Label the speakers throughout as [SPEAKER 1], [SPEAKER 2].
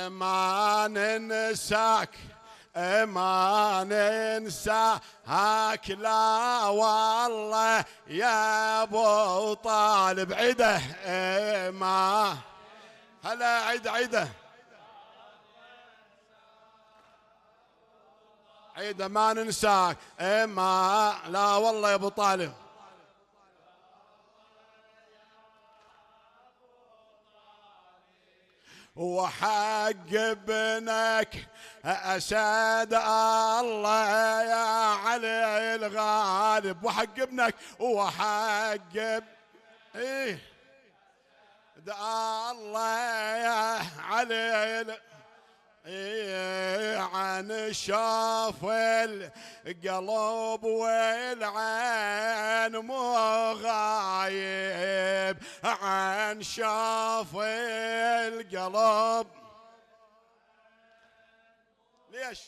[SPEAKER 1] ما ننساك ما ننساك لا والله يا ابو طالب. عده ما هلا عده عيده ما ننساك ما لا والله يا ابو طالب. وحق ابنك أسد الله يا علي الغالب. وحق ابنك وحق ايه ده الله يا علي عن شاف القلب والعين مو غايب. عن شاف القلب ليش؟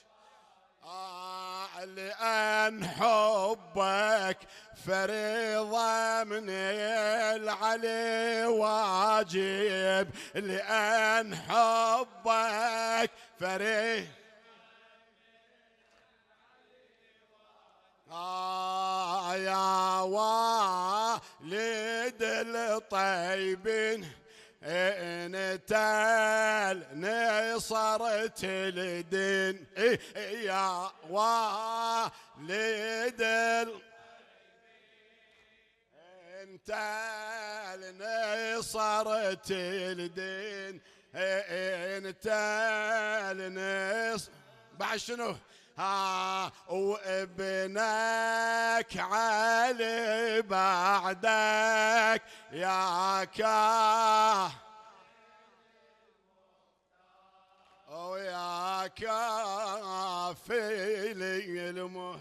[SPEAKER 1] لأن حبك فريضة من العلي واجب. لأن حبك فريضة يا والد الطيبين انت نصرت الدين. يا والد انت نصرت الدين. انت النصر بعد شنو؟ وابنك علي بعدك يا ويا كافي لي المه.